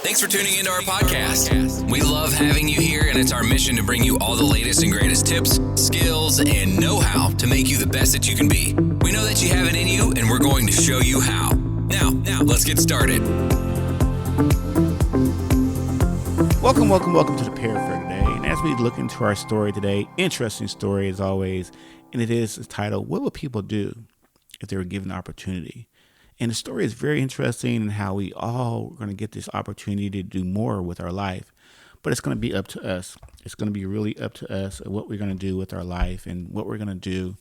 Thanks for tuning into our podcast. We love having you here, and it's our mission to bring you all the latest and greatest tips, skills, and know-how to make you the best that you can be. We know that you have it in you, and we're going to show you how. Now, let's get started. Welcome to the Pair for today. And as we look into our story today, interesting story as always, and it is titled, What Would People Do If They Were Given the Opportunity? And the story is very interesting in how we all are going to get this opportunity to do more with our life. But it's going to be up to us. It's going to be really up to us what we're going to do with our life and what we're going to do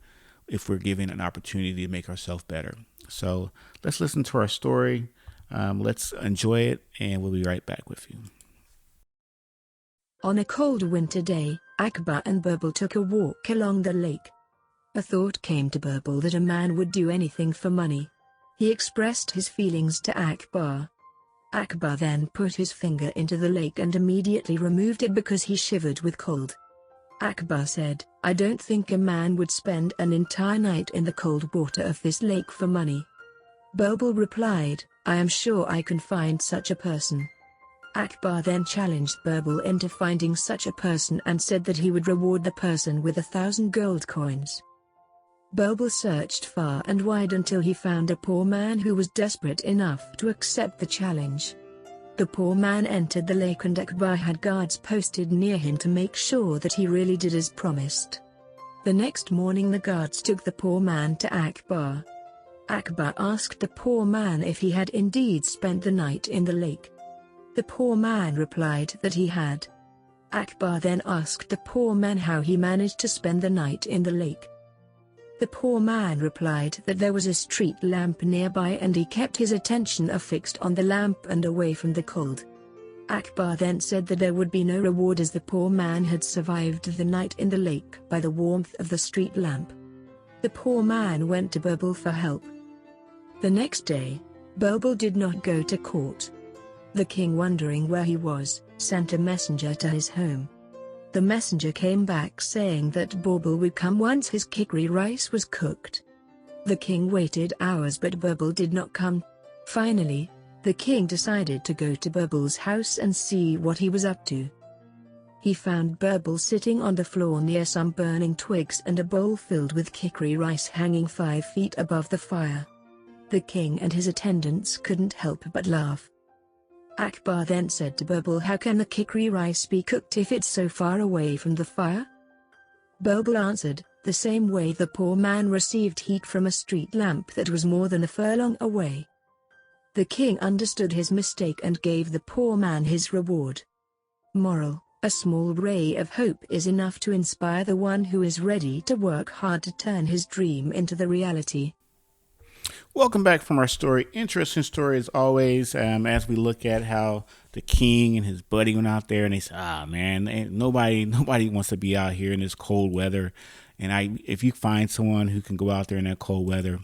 if we're given an opportunity to make ourselves better. So let's listen to our story. Let's enjoy it, and we'll be right back with you. On a cold winter day, Akbar and Birbal took a walk along the lake. A thought came to Birbal that a man would do anything for money. He expressed his feelings to Akbar. Akbar then put his finger into the lake and immediately removed it because he shivered with cold. Akbar said, "I don't think a man would spend an entire night in the cold water of this lake for money." Birbal replied, "I am sure I can find such a person." Akbar then challenged Birbal into finding such a person and said that he would reward the person with 1,000 gold coins. Birbal searched far and wide until he found a poor man who was desperate enough to accept the challenge. The poor man entered the lake and Akbar had guards posted near him to make sure that he really did as promised. The next morning the guards took the poor man to Akbar. Akbar asked the poor man if he had indeed spent the night in the lake. The poor man replied that he had. Akbar then asked the poor man how he managed to spend the night in the lake. The poor man replied that there was a street lamp nearby and he kept his attention affixed on the lamp and away from the cold. Akbar then said that there would be no reward as the poor man had survived the night in the lake by the warmth of the street lamp. The poor man went to Birbal for help. The next day, Birbal did not go to court. The king, wondering where he was, sent a messenger to his home. The messenger came back saying that Birbal would come once his kikri rice was cooked. The king waited hours but Birbal did not come. Finally, the king decided to go to Birbal's house and see what he was up to. He found Birbal sitting on the floor near some burning twigs and a bowl filled with kikri rice hanging 5 feet above the fire. The king and his attendants couldn't help but laugh. Akbar then said to Birbal, "How can the kikri rice be cooked if it's so far away from the fire?" Birbal answered, "The same way the poor man received heat from a street lamp that was more than a furlong away." The king understood his mistake and gave the poor man his reward. Moral: a small ray of hope is enough to inspire the one who is ready to work hard to turn his dream into the reality. Welcome back from our story. Interesting story as always. As we look at how the king and his buddy went out there and they said, man, nobody wants to be out here in this cold weather. And if you find someone who can go out there in that cold weather,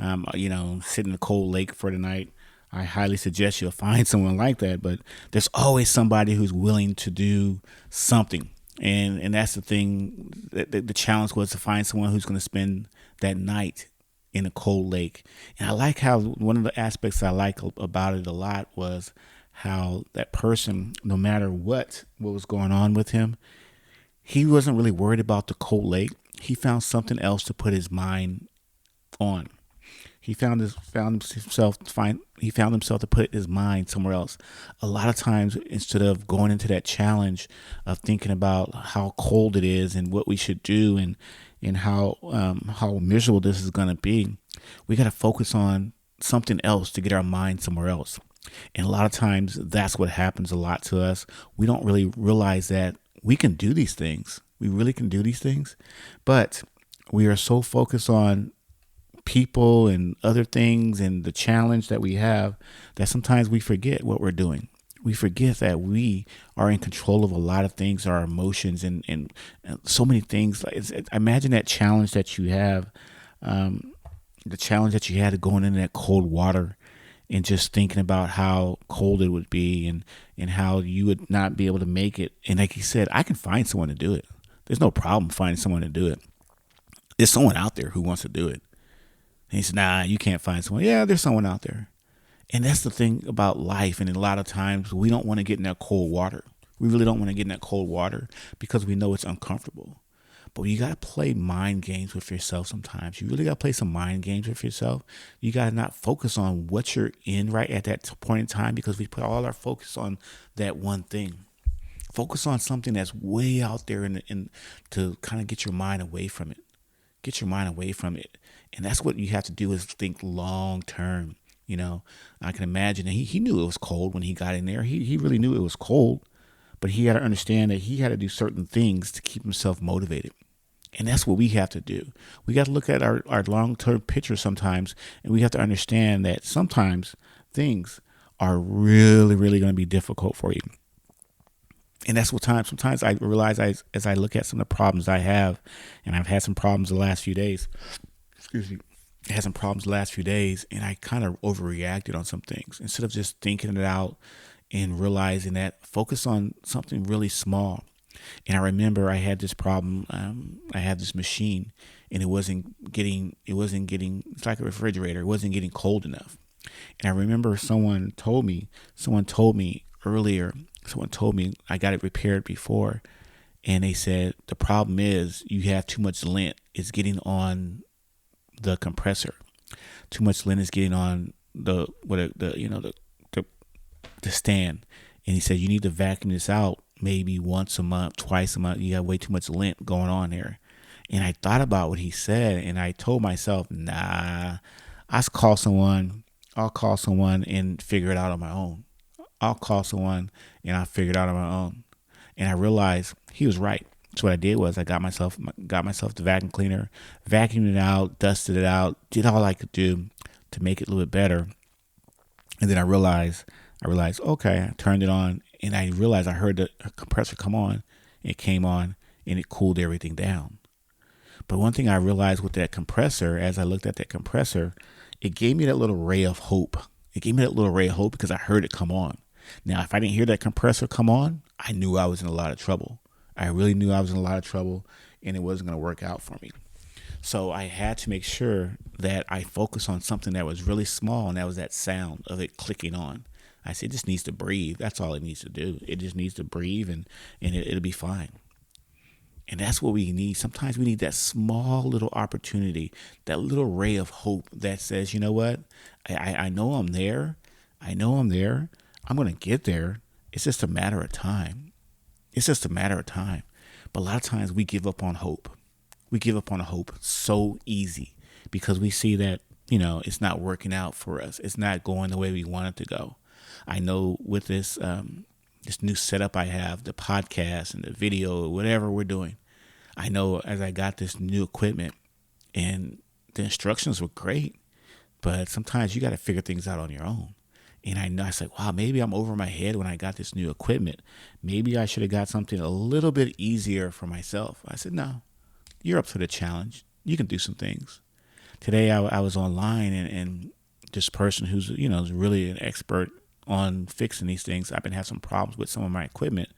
sit in a cold lake for the night, I highly suggest you'll find someone like that. But there's always somebody who's willing to do something. And that's the thing. The challenge was to find someone who's going to spend that night in a cold lake. And I like how one of the aspects I like about it a lot was how that person, no matter what was going on with him, he wasn't really worried about the cold lake. He found something else to put his mind on. He found himself to put his mind somewhere else. A lot of times, instead of going into that challenge of thinking about how cold it is and what we should do and how miserable this is going to be, we got to focus on something else to get our mind somewhere else. And a lot of times that's what happens a lot to us. We don't really realize that we can do these things. We really can do these things, but we are so focused on people and other things and the challenge that we have that sometimes we forget what we're doing. We forget that we are in control of a lot of things, our emotions and so many things. Imagine that challenge that you have, the challenge that you had of going into that cold water and just thinking about how cold it would be and how you would not be able to make it. And like he said, I can find someone to do it. There's no problem finding someone to do it. There's someone out there who wants to do it. And he said, nah, you can't find someone. Yeah, there's someone out there. And that's the thing about life. And a lot of times we don't want to get in that cold water. We really don't want to get in that cold water because we know it's uncomfortable. But you got to play mind games with yourself sometimes. You really got to play some mind games with yourself. You got to not focus on what you're in right at that point in time, because we put all our focus on that one thing. Focus on something that's way out there to kind of get your mind away from it. Get your mind away from it. And that's what you have to do, is think long term. You know, I can imagine that he knew it was cold when he got in there. He really knew it was cold, but he had to understand that he had to do certain things to keep himself motivated. And that's what we have to do. We got to look at our long-term picture sometimes, and we have to understand that sometimes things are really, really going to be difficult for you. And that's what sometimes I realize as I look at some of the problems I have, and I've had some problems the last few days. Excuse me. I had some problems the last few days, and I kind of overreacted on some things. Instead of just thinking it out and realizing that, focus on something really small. And I remember I had this problem. I had this machine, and it wasn't getting, it's like a refrigerator. It wasn't getting cold enough. And I remember someone told me earlier, I got it repaired before, and they said, the problem is you have too much lint. It's getting on the compressor. Too much lint is getting on the stand. And he said, you need to vacuum this out maybe once a month, twice a month. You got way too much lint going on there. And I thought about what he said, and I told myself, nah, I'll call someone and figure it out on my own. I'll call someone and I'll figure it out on my own. And I realized he was right. So what I did was I got myself the vacuum cleaner, vacuumed it out, dusted it out, did all I could do to make it a little bit better. And then I realized, okay, I turned it on, and I realized I heard the compressor come on. It came on, and it cooled everything down. But one thing I realized with that compressor, as I looked at that compressor, it gave me that little ray of hope. Because I heard it come on. Now, if I didn't hear that compressor come on, I knew I was in a lot of trouble. I really knew I was in a lot of trouble, and it wasn't going to work out for me. So I had to make sure that I focus on something that was really small, and that was that sound of it clicking on. I said, it just needs to breathe. That's all it needs to do. It just needs to breathe, and it'll be fine. And that's what we need. Sometimes we need that small little opportunity, that little ray of hope that says, you know what? I know I'm there. I'm going to get there. It's just a matter of time. But a lot of times we give up on hope. We give up on hope so easy because we see that, it's not working out for us. It's not going the way we want it to go. I know with this new setup I have, the podcast and the video, whatever we're doing, I know as I got this new equipment, and the instructions were great, but sometimes you got to figure things out on your own. And I know, I was like, wow, maybe I'm over my head when I got this new equipment. Maybe I should have got something a little bit easier for myself. I said, no, you're up for the challenge. You can do some things. Today I was online, and this person who's, is really an expert on fixing these things. I've been having some problems with some of my equipment,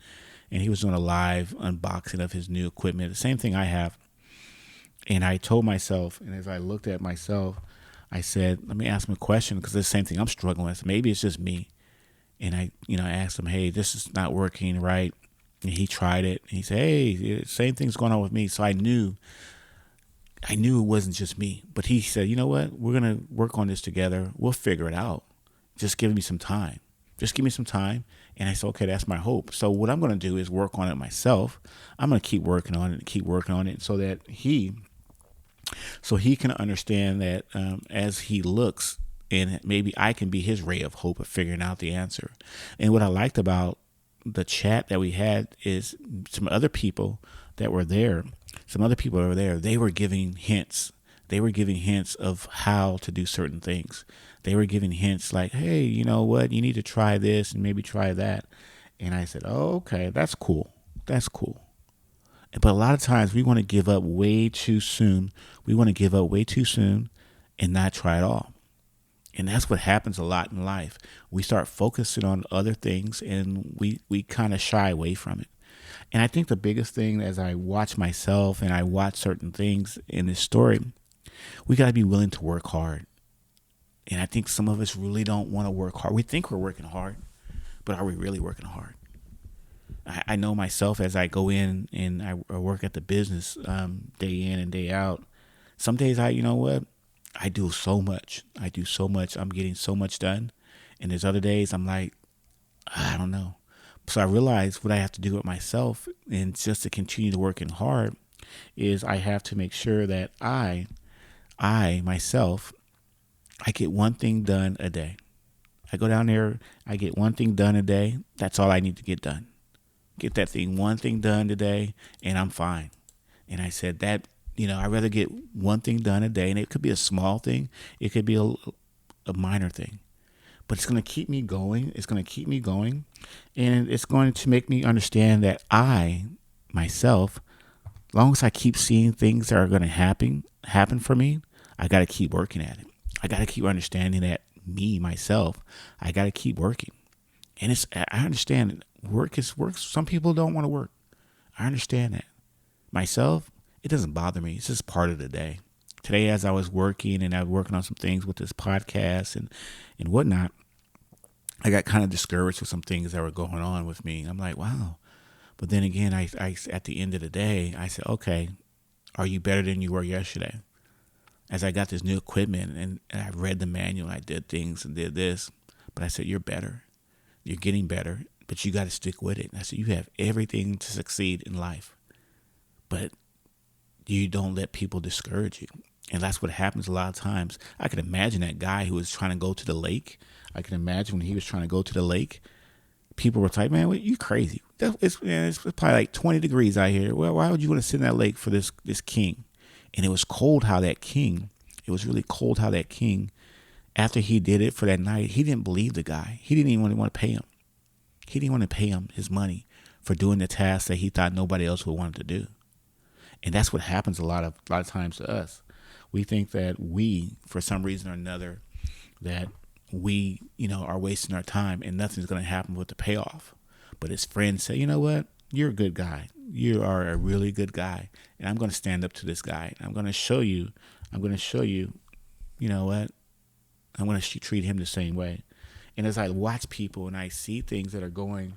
and he was doing a live unboxing of his new equipment, the same thing I have. And I told myself, and as I looked at myself, I said, let me ask him a question, because it's the same thing I'm struggling with. Maybe it's just me. And I asked him, hey, this is not working right. And he tried it. And he said, hey, same thing's going on with me. So I knew it wasn't just me. But he said, you know what? We're going to work on this together. We'll figure it out. Just give me some time. And I said, okay, that's my hope. So what I'm going to do is work on it myself. I'm going to keep working on it so that he can understand that as he looks, and maybe I can be his ray of hope of figuring out the answer. And what I liked about the chat that we had is some other people that were there. They were giving hints. They were giving hints of how to do certain things. They were giving hints like, hey, you know what? You need to try this and maybe try that. And I said, oh, okay, that's cool. But a lot of times we want to give up way too soon. And not try it all. And that's what happens a lot in life. We start focusing on other things, and we kind of shy away from it. And I think the biggest thing, as I watch myself and I watch certain things in this story, we got to be willing to work hard. And I think some of us really don't want to work hard. We think we're working hard, but are we really working hard? I know myself as I go in and I work at the business day in and day out. Some days you know what? I do so much. I'm getting so much done. And there's other days I'm like, I don't know. So I realize what I have to do with myself, and just to continue to working hard, is I have to make sure that I myself, I get one thing done a day. I go down there, I get one thing done a day. That's all I need to get done. Get that one thing done today, and I'm fine. And I said that, I'd rather get one thing done a day, and it could be a small thing. It could be a minor thing. But it's going to keep me going. It's going to keep me going. And it's going to make me understand that I, myself, as long as I keep seeing things that are going to happen for me, I got to keep working at it. I got to keep understanding that me, myself, I got to keep working. And I understand work is work. Some people don't want to work. I understand that. Myself, it doesn't bother me. It's just part of the day. Today, as I was working and I was working on some things with this podcast and whatnot, I got kind of discouraged with some things that were going on with me. I'm like, wow. But then again, I at the end of the day, I said, okay, are you better than you were yesterday? As I got this new equipment and I read the manual, I did things and did this, but I said, you're better. You're getting better, but you got to stick with it. And I said, you have everything to succeed in life, but you don't let people discourage you. And that's what happens a lot of times. I can imagine that guy who was trying to go to the lake. I can imagine when he was trying to go to the lake, people were like, man, you crazy. It's probably like 20 degrees out here. Well, why would you want to sit in that lake for this king? And it was cold how that king, after he did it for that night, he didn't believe the guy. He didn't even want to pay him. He didn't want to pay him his money for doing the task that he thought nobody else would want to do. And that's what happens a lot of times to us. We think that we, for some reason or another, that we, are wasting our time and nothing's going to happen with the payoff. But his friends say, you know what? You're a good guy. You are a really good guy. And I'm going to stand up to this guy. I'm going to show you, you know what? I'm going to treat him the same way. And as I watch people and I see things that are going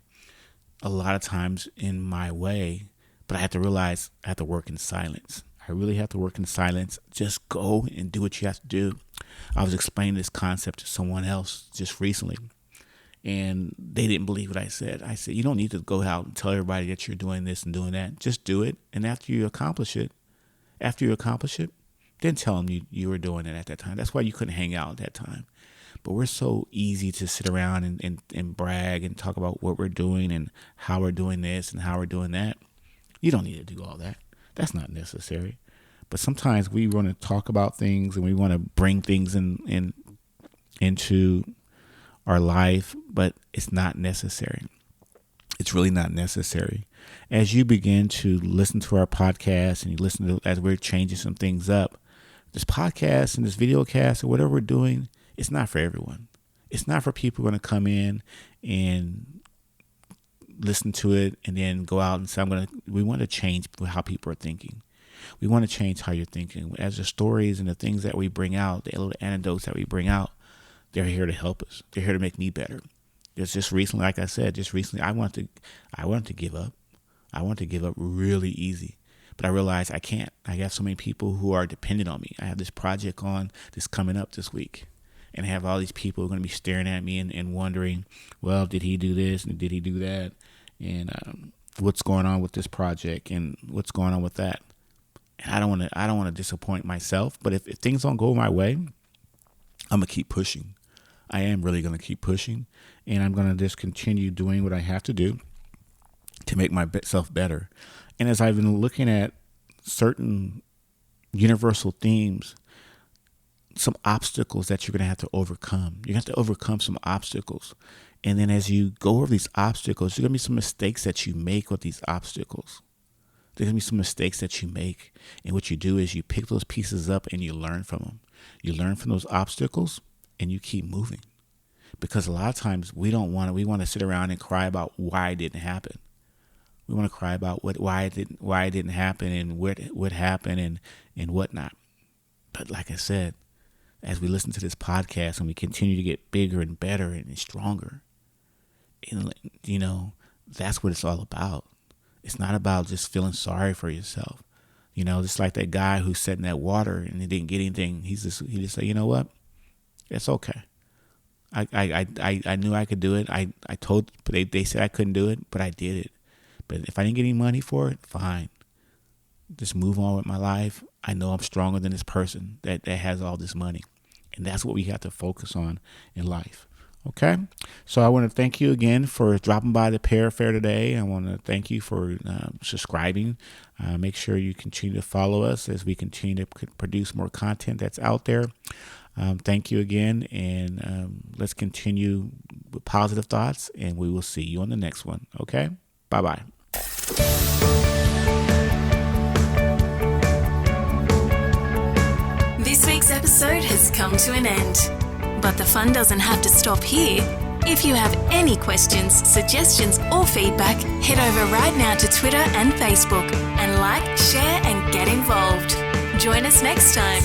a lot of times in my way, but I have to realize I have to work in silence. I really have to work in silence. Just go and do what you have to do. I was explaining this concept to someone else just recently, and they didn't believe what I said. I said, you don't need to go out and tell everybody that you're doing this and doing that. Just do it. And after you accomplish it, then tell them you were doing it at that time. That's why you couldn't hang out at that time. But we're so easy to sit around and brag and talk about what we're doing and how we're doing this and how we're doing that. You don't need to do all that. That's not necessary. But sometimes we want to talk about things and we want to bring things into our life, but it's not necessary. It's really not necessary. As you begin to listen to our podcast and you listen to as we're changing some things up, this podcast and this video cast or whatever we're doing, it's not for everyone. It's not for people who are going to come in and listen to it and then go out and say, we want to change how people are thinking. We want to change how you're thinking. As the stories and the things that we bring out, the little anecdotes that we bring out, they're here to help us. They're here to make me better. Just recently, like I said, I wanted to give up. I want to give up really easy. But I realized I can't. I have so many people who are dependent on me. I have this project on that's coming up this week. And I have all these people who are going to be staring at me and wondering, well, did he do this and did he do that? And what's going on with this project and what's going on with that? And I don't want to disappoint myself. But if things don't go my way, I'm going to keep pushing. I am really going to keep pushing. And I'm going to just continue doing what I have to do to make myself better. And as I've been looking at certain universal themes, some obstacles that you're going to have to overcome. You have to overcome some obstacles. And then as you go over these obstacles, there's going to be some mistakes that you make with these obstacles. There's going to be some mistakes that you make. And what you do is you pick those pieces up and you learn from them. You learn from those obstacles and you keep moving. Because a lot of times we want to sit around and cry about why it didn't happen. We want to cry about why it didn't happen and what happened and whatnot. But like I said, as we listen to this podcast and we continue to get bigger and better and stronger. And, you know, that's what it's all about. It's not about just feeling sorry for yourself. You know, just like that guy who sat in that water and he didn't get anything. He just said, you know what? It's okay. I knew I could do it. I told, they said I couldn't do it, but I did it. But if I didn't get any money for it, fine. Just move on with my life. I know I'm stronger than this person that has all this money. And that's what we have to focus on in life. Okay? So I want to thank you again for dropping by the Pear Fair today. I want to thank you for subscribing. Make sure you continue to follow us as we continue to produce more content that's out there. Thank you again, and let's continue with positive thoughts, and we will see you on the next one. Okay? Bye-bye. This week's episode has come to an end, but the fun doesn't have to stop here. If you have any questions, suggestions, or feedback, head over right now to Twitter and Facebook and like, share, and get involved. Join us next time.